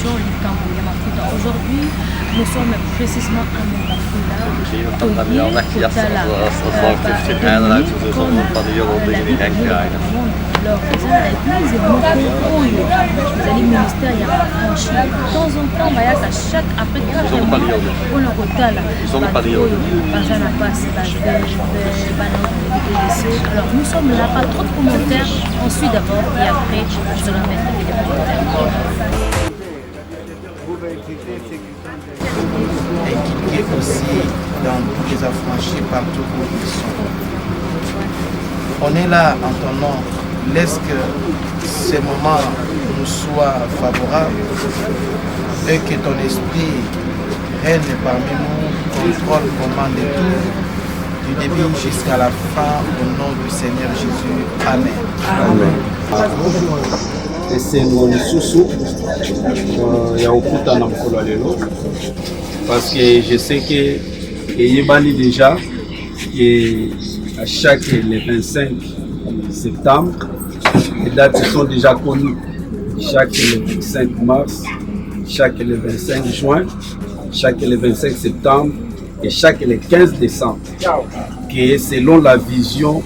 l'association Likambo Yamafuta. Aujourd'hui, nous sommes précisément à Mabafula, alors, l'église est beaucoup de ministère, il y a franchi. De temps en temps, il y a chaque après 4 mois, on a retard. Alors, nous sommes là, pas trop de commentaires. Ensuite, d'abord, et après, je dois mettre des commentaires. Impliqués aussi dans les affranchis partout où ils sont. On est là en ton nom. Laisse que ces moments nous soient favorables et que ton esprit règne parmi nous, contrôle, commande tout, du début jusqu'à la fin, au nom du Seigneur Jésus. Amen. Amen. Esengo lisusu ya kokutana mokolo ya lelo parce que je sais que eyebani déjà que à chaque le 25 septembre les dates sont déjà connues, chaque le 25 mars, chaque le 25 juin, chaque le 25 septembre et chaque le 15 décembre, qui est selon la vision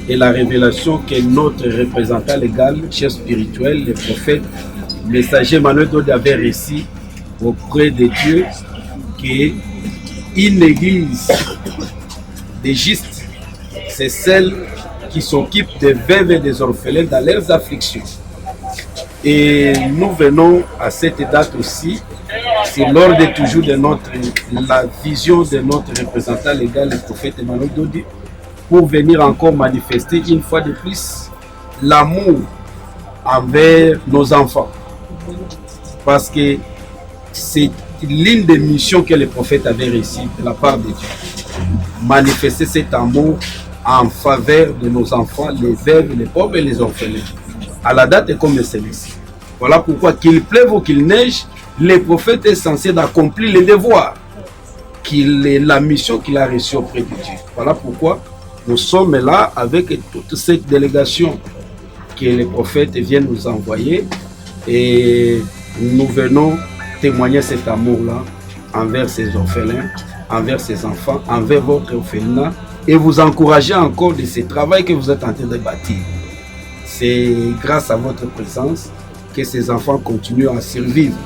et la révélation que notre représentant légal, chef spirituel, le prophète, messager Manuel Dodi avait réussi auprès de Dieu, qu'une église des justes, c'est celle qui s'occupe des veuves et des orphelins dans leurs afflictions. Et nous venons à cette date aussi, c'est l'ordre toujours de la vision de notre représentant légal, le prophète Emmanuel Dodi, pour venir encore manifester une fois de plus l'amour envers nos enfants. Parce que c'est l'une des missions que le prophète avait réussi de la part de Dieu. Manifester cet amour en faveur de nos enfants, les veuves, les pauvres et les orphelins. À la date comme celle-ci. Voilà pourquoi qu'il pleuve ou qu'il neige, le prophète est censé d'accomplir les devoirs, la mission qu'il a reçue auprès de Dieu. Voilà pourquoi nous sommes là avec toute cette délégation que le prophète vient nous envoyer et nous venons témoigner cet amour-là envers ces orphelins, envers ces enfants, envers votre orphelinat et vous encourager encore de ce travail que vous êtes en train de bâtir. C'est grâce à votre présence que ces enfants continuent à survivre.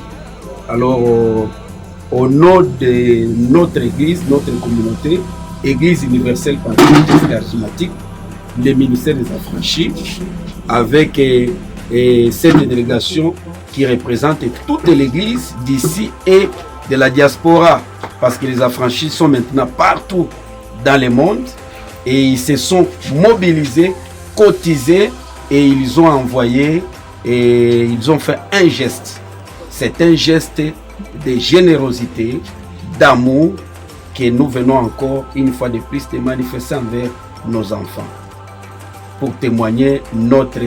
Alors, au nom de notre église, notre communauté, Église universelle pentecôtiste charismatique, le ministère des affranchis, avec cette délégation qui représente toute l'église d'ici et de la diaspora, parce que les affranchis sont maintenant partout dans le monde et ils se sont mobilisés, cotisés et ils ont envoyé et ils ont fait un geste. C'est un geste de générosité, d'amour que nous venons encore une fois de plus de manifester envers nos enfants pour témoigner notre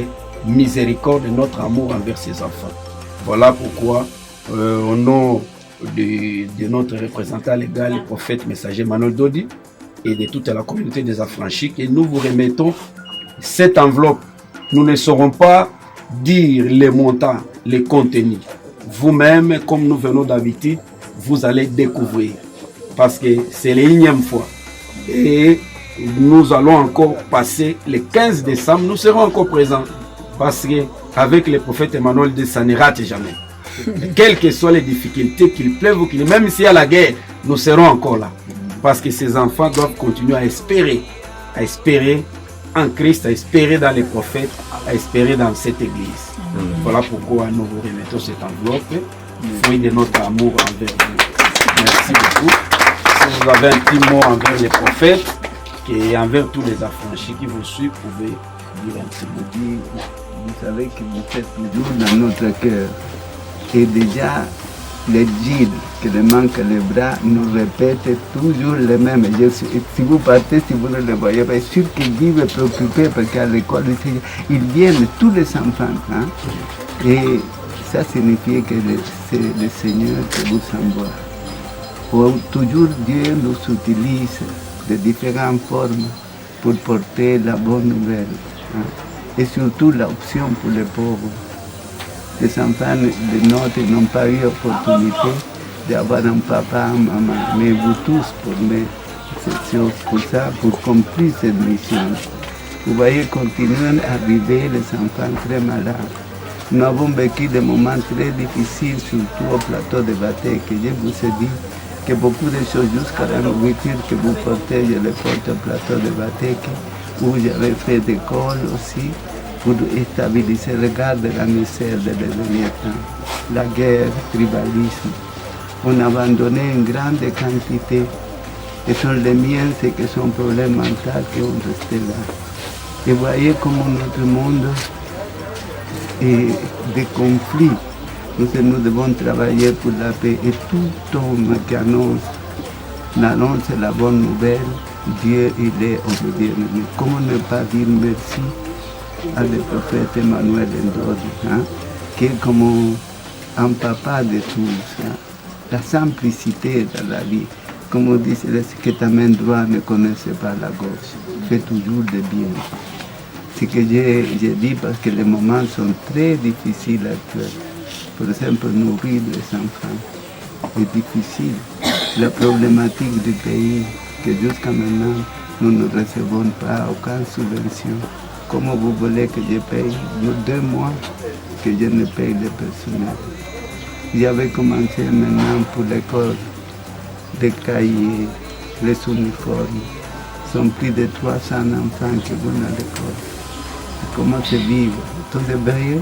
miséricorde et notre amour envers ces enfants. Voilà pourquoi au nom de notre représentant légal, le prophète messager Manuel Dodi et de toute la communauté des affranchis, que nous vous remettons cette enveloppe. Nous ne saurons pas dire les montants, les contenus. Vous-même, comme nous venons d'habitude, vous allez découvrir. Parce que c'est l'énième fois. Et nous allons encore passer le 15 décembre, nous serons encore présents. Parce qu'avec le prophète Emmanuel, ça ne rate jamais. Quelles que soient les difficultés, qu'il pleuve ou qu'il... Même s'il y a la guerre, nous serons encore là. Parce que ces enfants doivent continuer à espérer en Christ, à espérer dans les prophètes, à espérer dans cette église. Voilà pourquoi nous vous remettons cette enveloppe, fruit de notre amour envers vous. Merci beaucoup. Si vous avez un petit mot envers les prophètes et envers tous les affranchis qui vous suivent, vous pouvez dire un petit mot. Vous savez que vous faites toujours dans notre cœur. Et déjà, les guides qui le manquent les bras nous répètent toujours les mêmes. Si vous partez, si vous ne les voyez pas, sûr que Dieu est préoccupé parce qu'à l'école, ils viennent tous les enfants. Hein? Et ça signifie que c'est le Seigneur qui vous envoie. Toujours Dieu nous utilise de différentes formes pour porter la bonne nouvelle. Hein? Et surtout l'option pour les pauvres. Les enfants de nôtres n'ont pas eu l'opportunité d'avoir un papa, un maman. Mais vous tous, pour ça, pour comprendre cette mission. Vous voyez, continuent à arriver les enfants très malades. Nous avons vécu des moments très difficiles, surtout au plateau de Batek. Je vous ai dit que beaucoup de choses, jusqu'à la nourriture que vous portez, je les porte au plateau de Batek, où j'avais fait des cols aussi, pour stabiliser. Regarde la misère de derniers temps, la guerre, le tribalisme. On a abandonné une grande quantité. Et sont les miens, c'est que sont problèmes mentaux qui ont resté là. Et voyez comment notre monde est des conflits. Nous devons travailler pour la paix. Et tout homme qui annonce la bonne nouvelle, Dieu il est obédient. Comment ne pas dire merci à le prophète Emmanuel Ndodi, qui est comme un papa de tous. La simplicité de la vie. Comme on dit, que ta main droite ne connaisse pas la gauche. Fais toujours le bien. C'est ce que j'ai dit parce que les moments sont très difficiles actuels. Par exemple, nourrir les enfants est difficile. La problématique du pays, que jusqu'à maintenant, nous ne recevons pas aucune subvention. Comment vous voulez que je paye 2 mois que je ne paye le personnel? J'avais commencé maintenant pour l'école, des cahiers, les uniformes. Ce sont plus de 300 enfants qui vont à l'école. Comment se vivre? Tout est vrai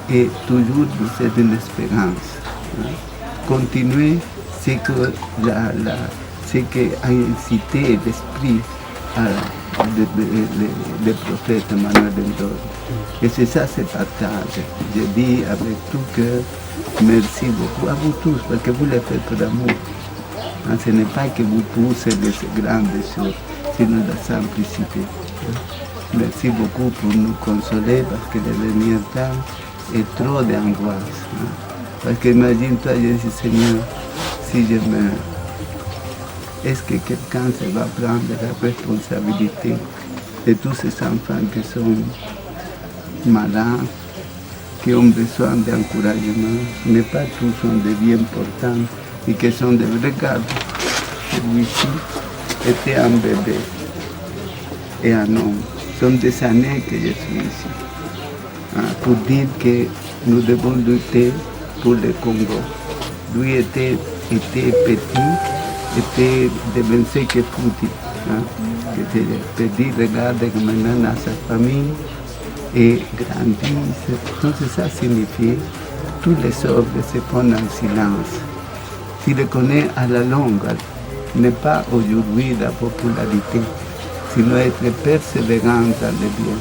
et toujours c'est une espérance. Continuer, c'est que ce qui a incité l'esprit le prophète Emmanuel Ndodi. Et c'est ça, ce partage. Je dis avec tout cœur, merci beaucoup à vous tous, parce que vous le faites pour l'amour. Ce n'est pas que vous poussez de ces grandes choses, sinon la simplicité. Merci beaucoup pour nous consoler, parce que le dernier temps est trop d'angoisse. Parce que imagine-toi, je dis, Seigneur, si je meurs, est-ce que quelqu'un se va prendre la responsabilité de tous ces enfants qui sont malades, qui ont besoin d'encouragement, mais pas tous sont des bien portants et qui sont des regards. Celui-ci était un bébé et un homme. Ce sont des années que je suis ici. Pour dire que nous devons lutter pour le Congo. Lui était petit, était devenu que petit. Était petit, regarde que maintenant a sa famille et grandit. Donc ça signifie que tous les œuvres se font en silence. S'il le connaît à la longue, n'est pas aujourd'hui la popularité, sinon être persévérant dans le bien.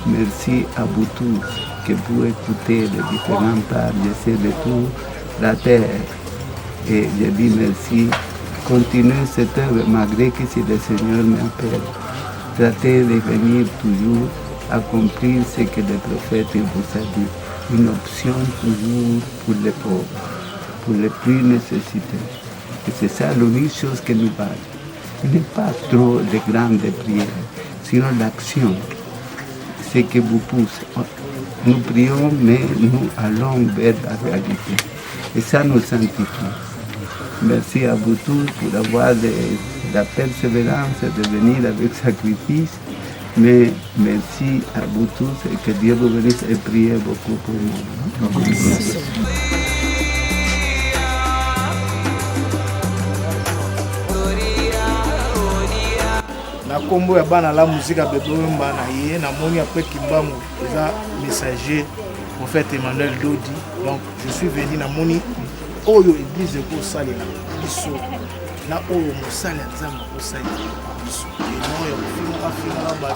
Merci à vous tous que vous écoutez les différentes parts, je sais de tout la terre. Et je dis merci. Continuez cette œuvre malgré que si le Seigneur m'appelle. Traitez de venir toujours accomplir ce que le prophète vous a dit. Une option toujours pour les pauvres, pour les plus nécessités. Et c'est ça l'unique chose que nous parle. Il n'est pas trop de grandes prières, sinon l'action. Ce que vous pousse. Nous prions, mais nous allons vers la réalité. Et ça nous sanctifie. Merci à vous tous pour avoir la persévérance de venir avec sacrifice. Mais merci à vous tous et que Dieu vous bénisse et priez beaucoup pour nous. Merci. Na kombo ya bana la musique ya bebe mba na ye na moni après Kimbangu eza messager prophète Emmanuel Ndodi. Donc je suis venu na moni oyo église ko salela biso na oyo mosala nzambe ko salela biso et non ya kufima afina ba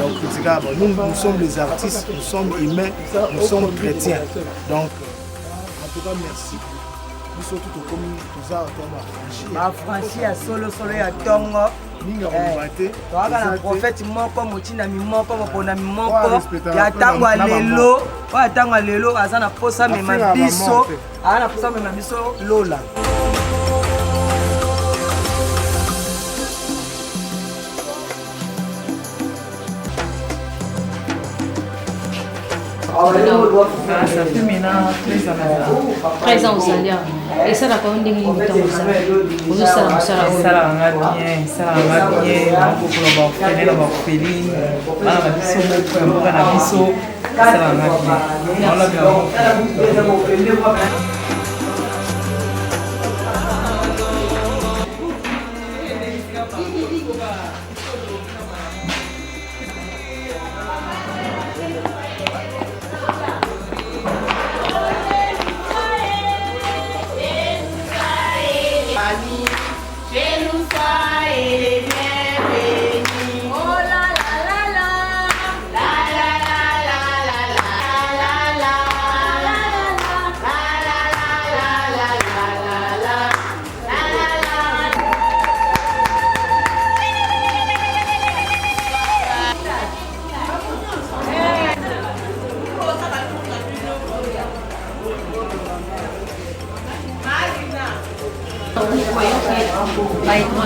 donc tika ba nous sommes les artistes, nous sommes humains, nous sommes chrétiens. Donc en tout cas merci biso tout comme toza ba franchi ya solo ya tongo toaka na prophète moko motinami moko moponami moko ya ntango ya lelo aza na posa mema biso Lola. Ça fait maintenant 13 ans aux Alliés. Et ça, la commune d'Ingrid, vous avez ça, ça,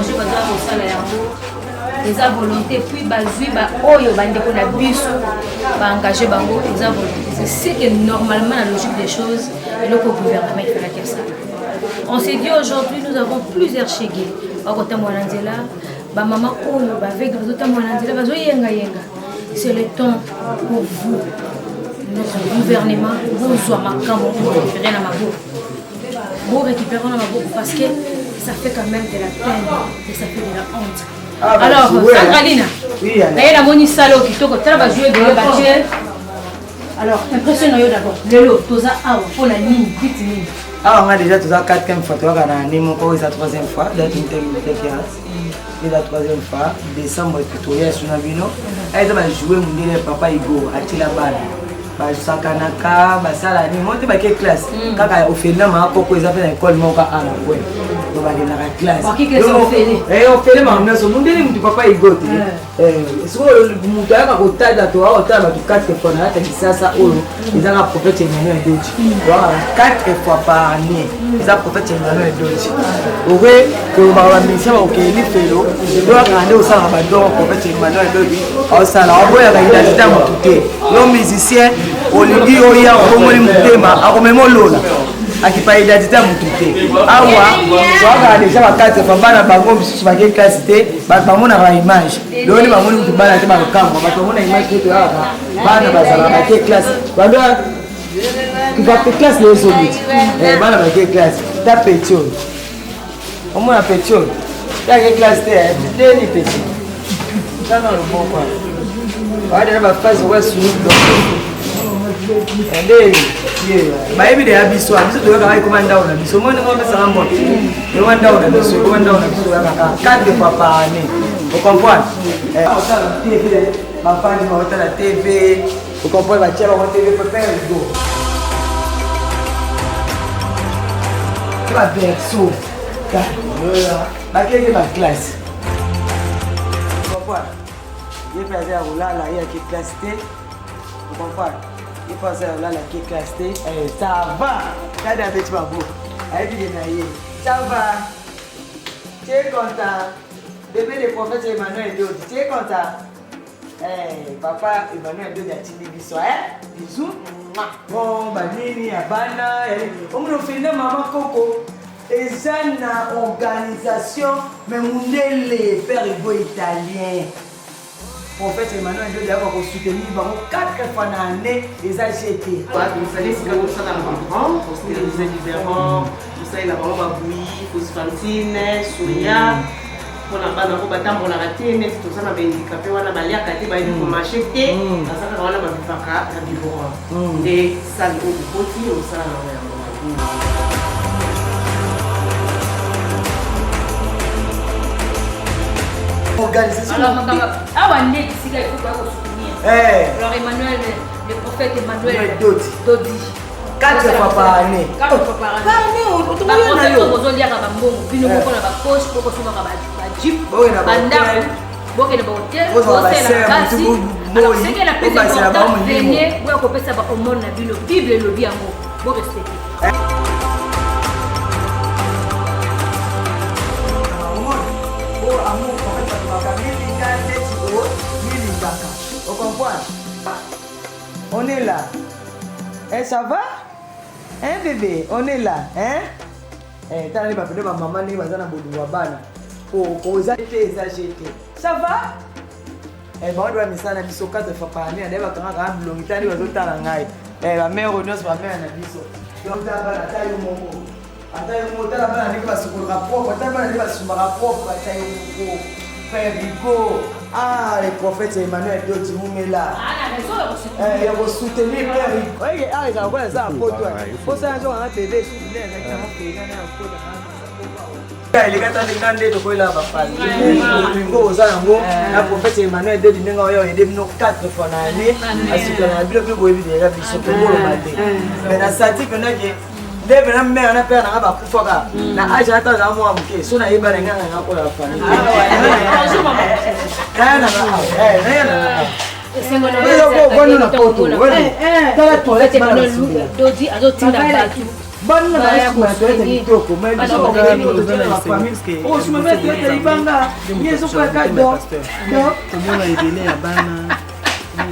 étranger baza kosala yango eza volonté puis bazwi oyo bandeko na biso baengage bango eza volonté. C'est ce que normalement la logique des choses eloko gouvernement il fallait que ça. On s'est dit aujourd'hui nous avons plusieurs chégé bakotambola na nzela bamama oyo baveugle bazotambola na nzela bazoyengayenga. C'est le temps pour vous notre gouvernement bozwa makambo récupérer na maboko pour récupérer na maboko parce que ça fait quand même de la peine et ça fait de la honte. Alors, Sandralina, la moni salo qui toko tala ba jouer de battuer. Alors, impressionne yo d'abord. Lelo toza awa pour la ligne vite ligne. Ah, on a déjà toza 4e fois toi kana ni mon ko isa 3e fois d'être une telle et la 3e fois décembre tutoriel sur Navino. Elle va jouer mon papa Igo atila bala. Basakanaka basala ni monte ba ke classe kaka ofela ma koko eza pe na école moka ana kwe do ba na classe ba ki classe ofele ofele ma mneso mundeli mtu papa igote so mtu aka kotada to au taba tu 4 fois na hata kisasa oyo eza na prophète Emmanuel Doji wa 4 fois par année eza prophète Emmanuel Doji owe ko ba wa misa ba okeli felo do aka ande osala ba do prophète Emmanuel Doji osala oboya ka identité mutute yo musicien olingi oya omoni mutema akomema olola akipa identité mutute awa soaka déjà bakate bana bango misusu bake classe te bamona ba image loni bamoni mutu bana te bakamba batomona image te aka bana bazala bake classe bando kipate classe les autres bana bake classe ta pétiole omona pétiole ta ke classe te deni pétiole ça non le bon quoi wade na ba phase wa sunu ndeni bayebi de abiso abiso to ka komanda ona biso mona ngombe sa mbo e wanda ona biso e wanda ona biso ya ka 4 fois par année vous comprenez ça TV ma femme ma la TV vous comprenez ba tiela ba TV pour faire go ba verso ka ba keke ba classe vous comprenez il faisait à rouler là il y a qui classe T vous comprenez il faisait à rouler là qui classe T ça va quand avec tu vas beau avec des naïe ça va tu es content bébé le prophète Emmanuel Dieu tu es content papa Emmanuel Dieu a tini biso bisous bon banini abana on me fait maman coco et ça na organisation mais mon les père italien prophète Emmanuel Dieu d'abord pour soutenir 4 fois dans l'année les AGT. Vous savez ce que vous savez dans le grand, pour stériliser différents, vous savez la maman bouillie, phosphantine, soya, pour la bande en combattant pour la rater, mais tout ça n'a pas handicapé, on a balayé à côté, on a marché, ça ça on a pas vu faire à vivre. Et ça le petit ou ça organisation. Alors, Emmanuel, le prophète Emmanuel Dodi. 4 fois par année. 4 fois par année. On est là. ça va? Hein bébé, on est là, hein? T'as les papiers de ma maman, ni bazana boudou wabana. Oh, ça va? Bon, on doit mettre ça dans le socat de Fapani, on va quand même l'ongitani aux autres tarangai. La mère au nos va faire un abisso. Donc, t'as pas la taille au moment. Attends, on t'a pas la négociation pour le rapport, t'as pas la négociation pour le rapport, t'as eu au Père Rico. Ah, les prophètes Emmanuel Dodi Moumela. Il a soutenu Père Rico. Ah, il a envoyé ça à Poto. Faut ça un jour un bébé soutenir exactement qu'il y a un Poto. Les gars, les grands de quoi là va parler. Lingo Zango, la prophète Emmanuel Dodi Ningo a aidé nous 4 fois l'année. À ce que la Bible peut aider les rabbis sur le matin. Mais la statique on a dit Debe na mère na père na ba kufoka na aja hata za mwa mke so na yeba nganga na ko la famille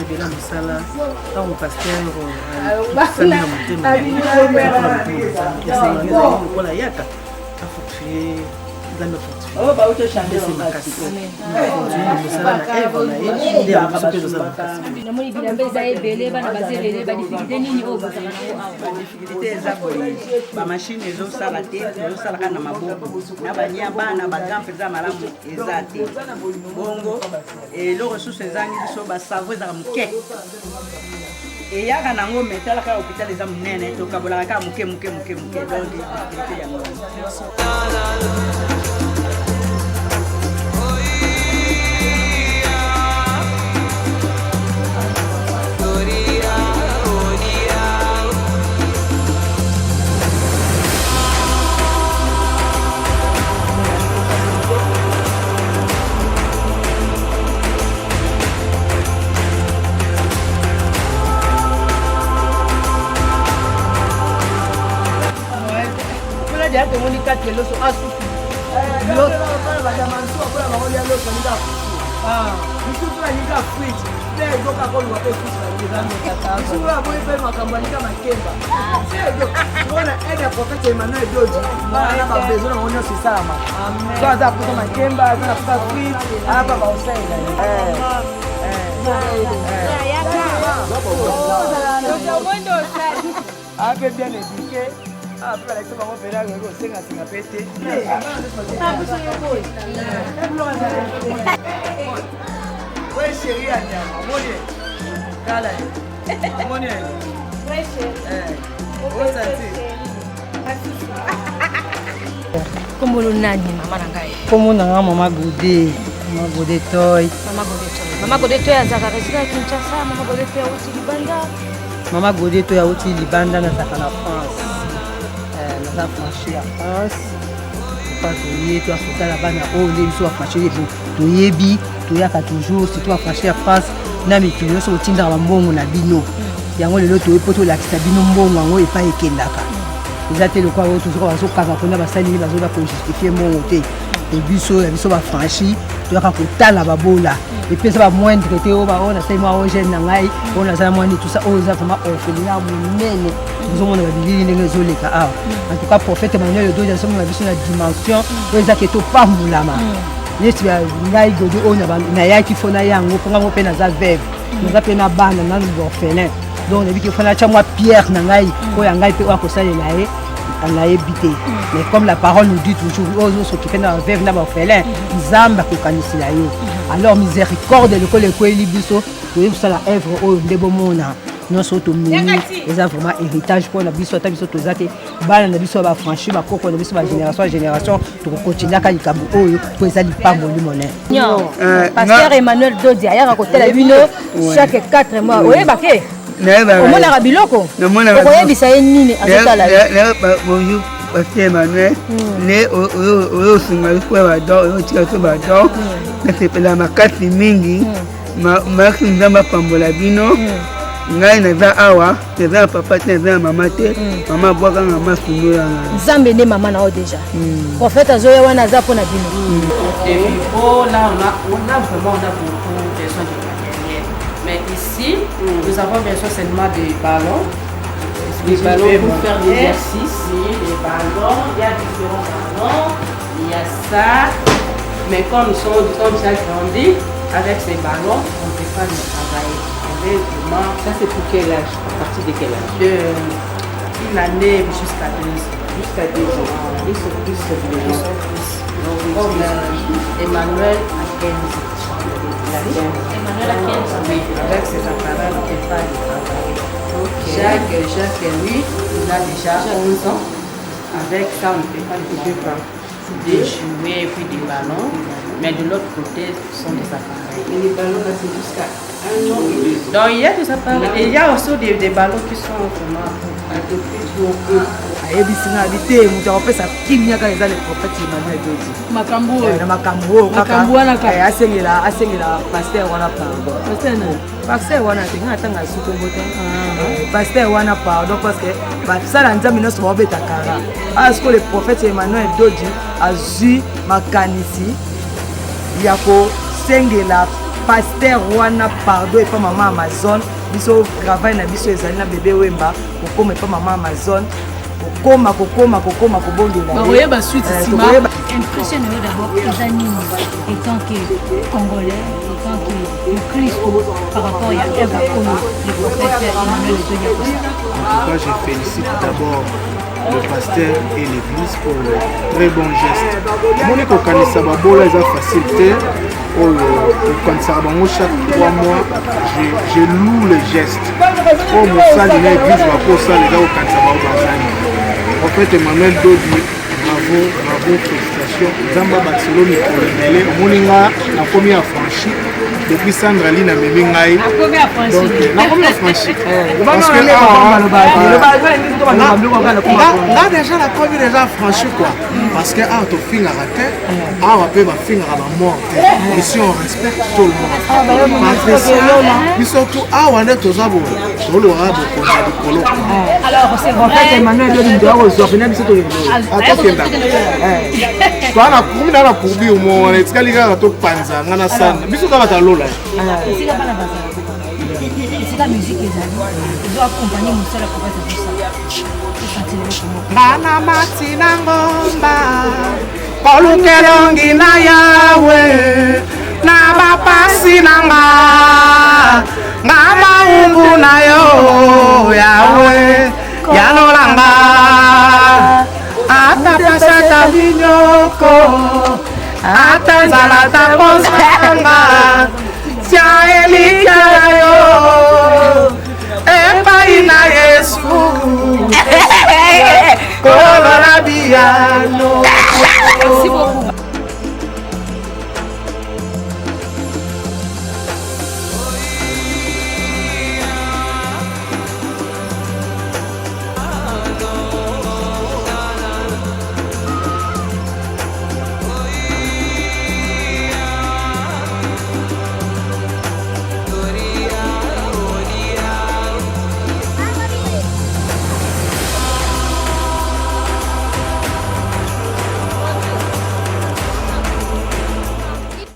Bela musala tant pasteur voilà yaka fortifier dans le fortifier oh ba auto changer ba machine ezosala te ezosalaka na maboko na banya bana bagampe za malamu eza te bongo eloko susu ezangi biso basavo ezaka moke eyaka nango metalaka hôpital eza monene tokabolaka kaka moke donc yango Tout le monde dit que l'eau soit souple. L'autre, on va demander si on peut avoir l'eau sur l'île. Ah, il faut que l'île soit frite. Mais il faut qu'on voit que frite sur l'île. Il faut qu'on faire ma campagne comme un kemba. On a un prophète Emmanuel Dodi. On a besoin de revenir sur ça. Soit ça pour ma kemba, ça pour la frite. Ah, pas au sein. Ah, bien éduqué. Ah, après la question, on va faire un pété. Oui, chérie, Comment on a dit maman nangai? Comment on a maman Godé, maman Godé Toy. Maman Godé Toy à Zakarezika Kinshasa, maman Godé Toy à Oti Libanda. Maman Godé Toy à Oti Libanda na Zakana France. Na franchi la France. Pas toyer, toi faut la bana oh les so franchi les toyebi, toyaka toujours si toi franchi la France na mikilo so tinda mbongo na bino. Yango lelo toye poto la bino mbongo ngo epa ekendaka. Ezate le quoi toujours bazo kaka kona basali bazo ba justifier mon côté. Et biso ya biso ba franchi toyaka kotala babola. Et puis ça va moindre que on va on a seulement au jeune nangai on a ça moins tout ça on a vraiment orphelinat monene nous on a bilili ndenge zoleka ah en tout cas prophète Emmanuel Dodi ça m'a vu la dimension les aketo pambulama neti ya ngai Dodi on na yaki fona yango ponga mo pena za veuve nous a pena bana na orphelin donc on a vu que fona cha moi pierre nangai ko ya ngai pe wa ko salela e on a évité mais comme la parole nous dit toujours aux s'occuper dans la veuve na orphelin nzamba ko kanisila yo alors miséricorde le col ekoeli biso toyebi sala œuvre oyo nde bomona nyonso oyo tomini eza vraiment héritage mpona biso ata biso toza te bana na biso bafranchi bakoko na biso bagénération ya génération tokokontinuaka likambo oyo po eza lipamboli monene Pasteur Emmanuel Dodi ayaka kotala bino chaque 4 mois oyebake omonaka biloko okoyebisa ye nini azotala bonjour Pasteur Emmanuel ne oyo osinga likuwa bador oyo tika so bador nasepela makasi mingi maki nzambe apambola bino ngai naza awa naza papa te naza mama te mama abwakanga masundo yanga nzambe nde mama na yo déjà prophète azoya wana aza mpona bino là on a vraiment beaucoup besoin de matériel mais ici nous avons besoin seulement de ballons Les ballons pour faire des exercices. Les ballons, il y a différents ballons. Il y a ça. Mais quand nous sommes déjà grandi, avec ces ballons, on ne peut pas le travailler. Ça, c'est pour quel âge? À partir de quel âge? Une année jusqu'à 2 ans. Jusqu'à 2 ans. Ils sont plus vieux. Comme Emmanuel à 15 ans. Emmanuel a 15 ans. Oui, avec ses appareils, on ne peut pas le travailler. Jacques, lui, il a déjà 11 ans. Avec ça, on ne peut pas le faire. Des jouets et puis des ballons. Mais de l'autre côté, ce sont des appareils. Mais les ballons, là, c'est jusqu'à 1 an et 2 ans. Donc, il y a des appareils. Et il y a aussi des ballons qui sont vraiment un peu plus gros. ayebisina bite moto akopesa kimia kaka eza le prophète Emmanuel Dodi na makambo oyo kaka asengela paster wana pardon paster wana te nga atanga sukongo te paster wana pardon parce que basala nzambe nyonso baobeta kara asko le prophète Emmanuel Dodi azwi makanisi ya kosengela paster wana pardon epa mama Amazon biso travail na biso ezali na bebe wemba kokoma epa mama Amazon kokoma kobondela bakoyeba suite sima impressionné d'abord Zanini étant que congolais étant que Christ par rapport à Eva Kono le prophète Emmanuel Dodi. En tout cas, je félicite d'abord le pasteur et l'église pour le très bon geste. Mon écokanisa babola est facilité pour le chaque 3 mois. Je loue les gestes. Pour mon salle de l'église, pour ça les gars au Kansaba. En fait, Emmanuel Dodi, bravo, félicitations. Zamba Barcelone pour le délai. Moninga la première franchie. Depuis Sandra Lina Memingaï. La première franchie. La première franchie. Parce que là, déjà la première déjà franchi quoi. Parce que ah, tu finis à rater. Ah, on peut finir à la mort. Ici, on respecte tout le monde. Mais surtout, ah, on est tous à bout. Tout le monde alors, c'est vrai. Emmanuel Dodi doit revenir biso to Twana kumi na kubi umo na tsikali kaka to panza ngana sana. Biso ka bata lola. Sika bana bazala. Sika musique ezali. Doit accompagner mon seul prophète pour ça. Bana matina ngomba. Polukelongi na yawe. Na bapasi nanga. Ngama ungu na yo yawe. Yanolanga. Ata pasata vinyoko ata zalata posanga tia elika yo epa ina Yesu kolola biano